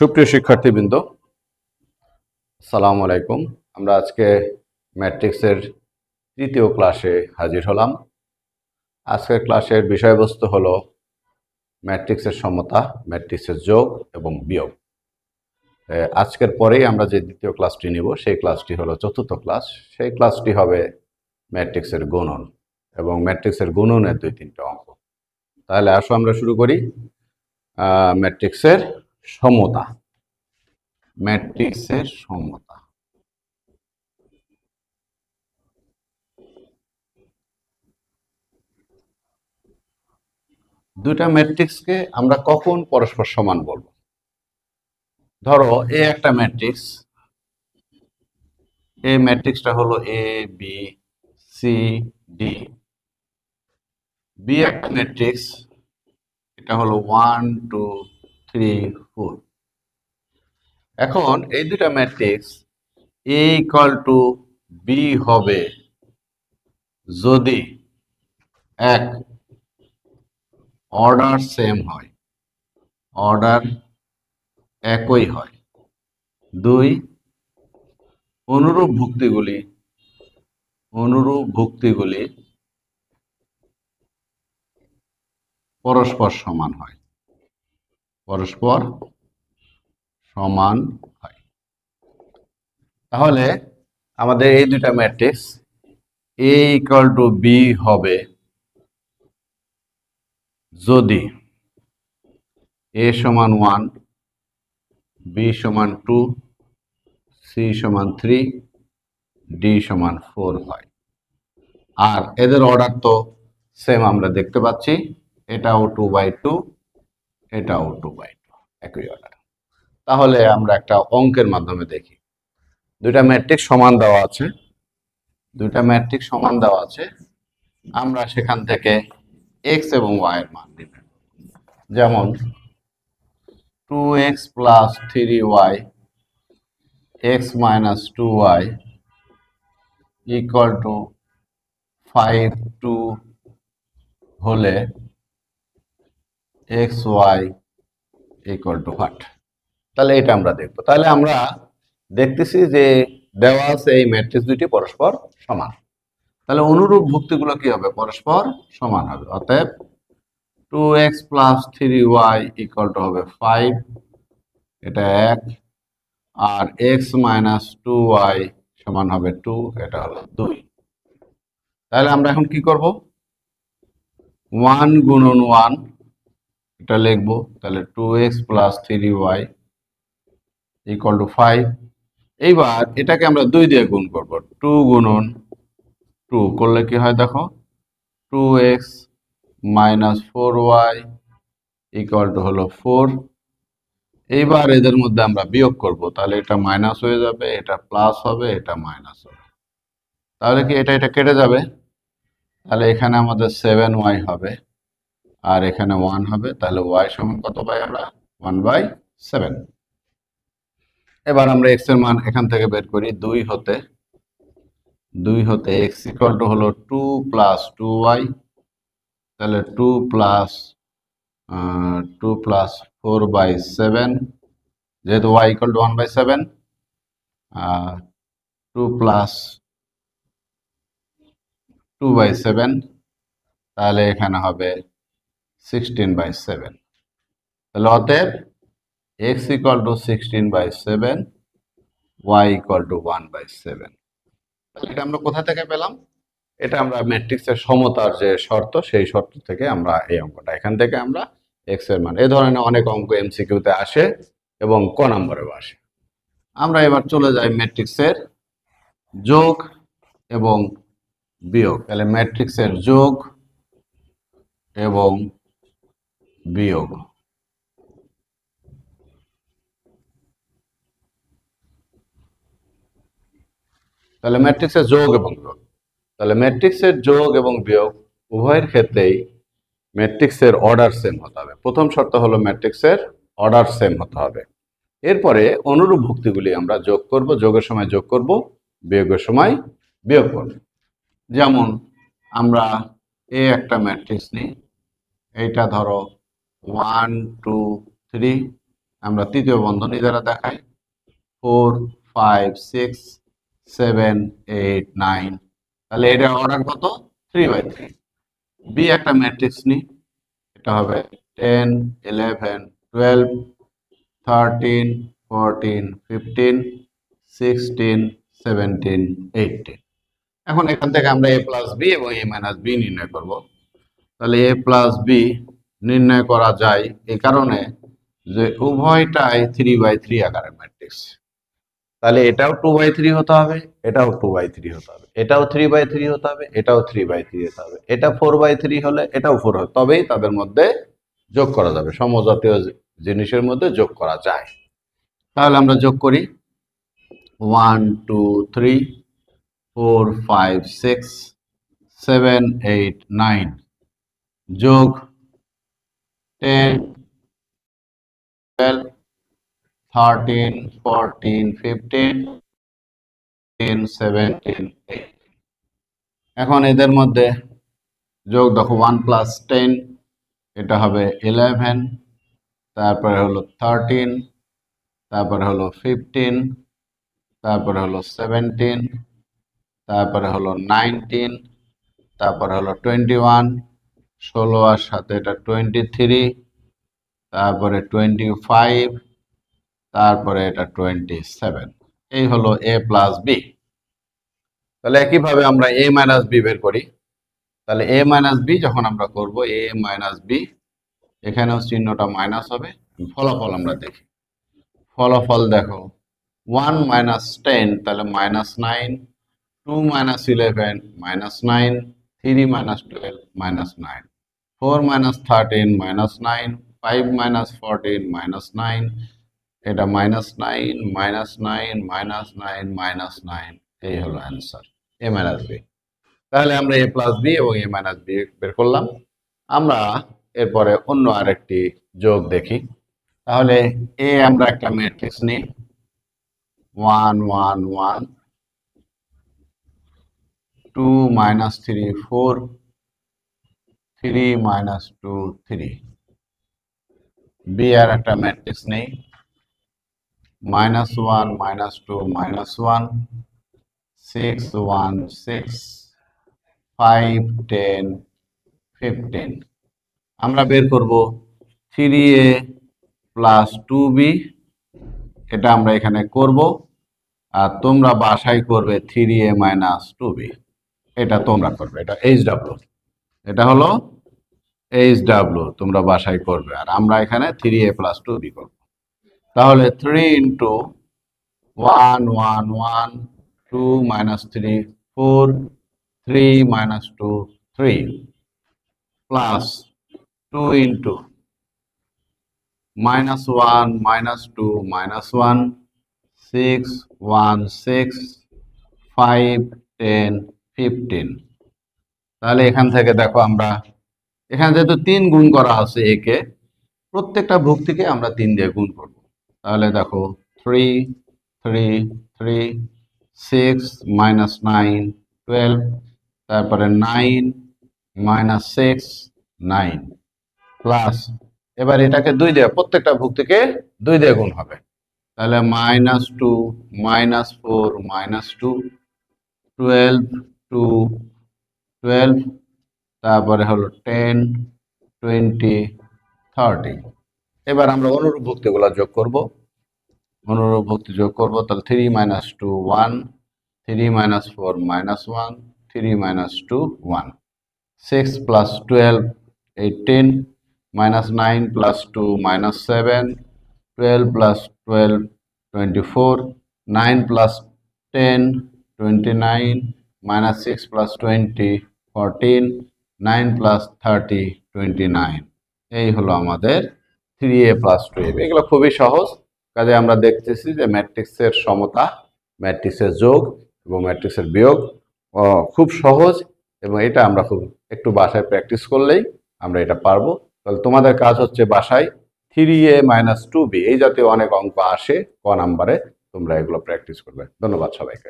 সুপ্রিয় শিক্ষার্থীবৃন্দ, আসসালামু আলাইকুম। আমরা আজকে ম্যাট্রিক্সের তৃতীয় ক্লাসে হাজির হলাম। আজকের ক্লাসের বিষয়বস্তু হলো ম্যাট্রিক্সের সমতা, ম্যাট্রিক্সের যোগ এবং বিয়োগ। আজকের পরেই আমরা যে দ্বিতীয় ক্লাসটি নিব সেই ক্লাসটি হলো চতুর্থ ক্লাস। সেই ক্লাসটি হবে ম্যাট্রিক্সের গুণন এবং ম্যাট্রিক্সের গুণনের 2-3টা অঙ্ক। তাহলে আসো আমরা শুরু করি। ম্যাট্রিক্সের সমতা। ম্যাট্রিক্সের সমতা দুইটা ম্যাট্রিক্সকে আমরা কখন পরস্পর সমান বলবো? ধরো এ একটা ম্যাট্রিক্স, এই ম্যাট্রিক্সটা হলো A B C D. B একটা ম্যাট্রিক্স, এটা হলো 1 2 3 4। এখন এই দুটা matrix A equal to B হবে যদি এক, অর্ডার সেম হয়, অর্ডার একই হয়। দুই, অনুরূপ ভুক্তিগুলি পরস্পর সমান হয়, পরস্পর সমান হয়। তাহলে আমাদের এই দুটা matrix A equal to B হবে যদি এ সমান 1, বি সমান 2, সি সমান 3, ডি সমান 4 হয়। আর এদের অর্ডার তো সেম আমরা দেখতে পাচ্ছি, এটাও 2/2, এটাও 2/2, একই অর্ডার। তাহলে আমরা একটা অঙ্কের মাধ্যমে দেখি। দুইটা ম্যাট্রিক্স সমান দেওয়া আছে, আমরা সেখান থেকে এক্স এবং ওয়াই এর মান নির্ণয় করব। যেমন 2x plus 3y x minus 2y equal to 5 2 হলে xy equal to what? তাহলে এটা আমরা দেখব। তাহলে আমরা দেখতেছি যে দেওয়া আছে এই ম্যাট্রিক্স দুটি পরস্পর সমান। তাহলে অনুরূপ ভুক্তিগুলো কি হবে? পরস্পর সমান হবে। অতএব 2x plus 3y equal to হবে 5, এটা 1, আর x minus 2y সমান হবে 2, এটা হলো 2। তাহলে আমরা এখন কি করব? 1 গুণন 1 এটা লিখবো। তাহলে 2x plus 3y equal to 5। এইবার এটাকে আমরা 2 দিয়ে গুণ করব। 2 গুণন 2 করলে কি হয় দেখো, 2x minus 4y equal to হলো 4। এইবার এদের মধ্যে আমরা বিয়োগ করব, তাহলে এটা মাইনাস হয়ে যাবে, এটা প্লাস হবে, এটা মাইনাস হবে। তাহলে কি এটা কেটে যাবে? তাহলে এখানে আমাদের 7y হবে আর এখানে 1 হবে। তাহলে y সমান কত পাই আমরা? 1/7। এবার আমরা x এর মান এখান থেকে বের করি। 2 হতে x ইকুয়াল টু হলো 2 প্লাস 2y। তাহলে 2 প্লাস 4/7, যেহেতু y ইকুয়াল টু 1/7, 2 প্লাস 2/7, তাহলে এখানে হবে 16/7। তাহলে অতএব x equal to 16/7, y equal to 1/7। তাহলে এটা আমরা কোথা থেকে পেলাম? এটা আমরা ম্যাট্রিক্সের সমতার যে শর্ত, সেই শর্ত থেকে আমরা এই অঙ্কটা, এখান থেকে আমরা x এর মান, এই ধরনের অনেক অঙ্ক এমসিকিউতে আসে এবং ক নম্বরেও আসে। আমরা এবার চলে যাই ম্যাট্রিক্সের যোগ এবং বিয়োগ। তাহলে ম্যাট্রিক্সের যোগ এবং বিয়োগ। তাহলে ম্যাট্রিক্সের যোগ এবং বিয়োগ, তাহলে ম্যাট্রিক্সের যোগ এবং বিয়োগ উভয়ের ক্ষেত্রেই ম্যাট্রিক্সের অর্ডার সেম হতে হবে। প্রথম শর্ত হলো ম্যাট্রিক্সের অর্ডার সেম হতে হবে। এরপরে অনুরূপ ভুক্তিগুলি আমরা যোগ করব, যোগের সময় যোগ করব, বিয়োগের সময় বিয়োগ করব। যেমন আমরা এ একটা ম্যাট্রিক্স নিই, এইটা ধরো 1 2 3, আমরা তৃতীয় বন্ধনী দ্বারা দেখাই 4 5 6 7 8 9। তাহলে এটা অর্ডার কত? 3/3। বি একটা ম্যাট্রিক্স নি, এটা হবে 10 11 12 13 14 15 16 17 18। এখন এখান থেকে আমরা a প্লাস বি এবং a মাইনাস বি নির্ণয় করব। তাহলে a প্লাস বি নির্ণয় করা যায় এই কারণে যে উভয়টাই 3/3 আকারের ম্যাট্রিক্স। তাহলে এটাও 2/3 হতে হবে, এটাও 2/3 হতে হবে, এটাও 3/3 হতে হবে, এটাও 3/3 হতে হবে, এটা 4/3 হলে এটাও 4 হবে, তবেই তাদের মধ্যে যোগ করা যাবে, সমজাতীয় জিনিসের মধ্যে যোগ করা যায়। তাহলে আমরা যোগ করি 1 2 3 4 5 6 7 8 9 যোগ 10 12 13 14 15 17 8। এখন এদের মধ্যে যোগ দেখো 1 প্লাস 10, এটা হবে 11, তারপরে হলো 13, তারপরে হলো 15, তারপরে হলো 17, তারপরে হলো 19, তারপরে হলো 21, 16 আর সাথে এটা 23, তারপরে 25, তারপরে এটা 27। এই হলো a প্লাস বি। তাহলে একইভাবে আমরা a মাইনাস বি বের করি। তাহলে a মাইনাস বি যখন আমরা করব a মাইনাস বি, এখানেও চিহ্নটা মাইনাস হবে। ফলাফল আমরা দেখি, ফলাফল দেখো 1 মাইনাস 10 তাহলে minus 9, 2 minus 11 minus 9, 3 minus 12 minus 9, 4 minus 13 minus 9, 5 minus 14 minus 9, এটা মাইনাস 9 মাইনাস 9 মাইনাস 9 মাইনাস 9। এই হলো অ্যান্সার a মাইনাস বি। তাহলে আমরা a প্লাস বি এবং a মাইনাস বি বের করলাম। আমরা এরপরে অন্য আরেকটি যোগ দেখি। তাহলে a আমরা একটা ম্যাট্রিক্স নিই 1 1 1 2 minus 3 4 3 minus 2 3। b আর একটা ম্যাট্রিক্স নেই -1 -2 -1 6 1 6 5 10 15। আমরা বের করব 3a প্লাস 2b, এটা আমরা এখানে করব, আর তোমরা বাসায় করবে 3a মাইনাস 2b, এটা তোমরা করবে, এটা HW, এটা হলো HW, তোমরা বাসায় করবে, আর আমরা এখানে 3a প্লাস 2b করব। তাহলে 3 into 1 1 1 2 minus 3 4 3 minus 2 3 plus 2 into -1 -2 -1 6 1 6 5 10 15। তাহলে এখান থেকে দেখো আমরা এখানে যেহেতু 3 গুণ করা আছে একে, প্রত্যেকটা ভুক্তিকে আমরা 3 দিয়ে গুণ করব। তাহলে দেখো 3 3 3 6 মাইনাস 9 12, তারপরে 9 মাইনাস 6 9 প্লাস, এবার এটাকে 2 দিয়ে, প্রত্যেকটা ভুক্তিকে 2 দিয়ে গুণ হবে। তাহলে -2 -4 -2 12 2 12, তারপরে হলো 10 20 30। এবার আমরা অনুরূপ ভুক্তিগুলো যোগ করব, অনুরূপ ভুক্তি যোগ করব। তাহলে 3 - 2 1, 3 - 4 -1, 3 - 2 1, 6 + 12 18, -9 + 2 -7, 12 + 12 24, 9 + 10 29, -6 + 20 14, 9 + 30 29। এই হলো আমাদের 3a + 2ab। এগুলো খুবই সহজ, কাজে আমরা দেখতেছি যে ম্যাট্রিক্সের সমতা, ম্যাট্রিক্সের যোগ এবং ম্যাট্রিক্সের বিয়োগ খুব সহজ, এবং এটা আমরা খুব একটু বাসায় প্র্যাকটিস করলেই আমরা এটা পারবো। তাহলে তোমাদের কাজ হচ্ছে বাসায় 3a - 2b এই জাতীয় অনেক অঙ্ক আসে ক নাম্বারে, তোমরা এগুলো প্র্যাকটিস করবে। ধন্যবাদ সবাইকে।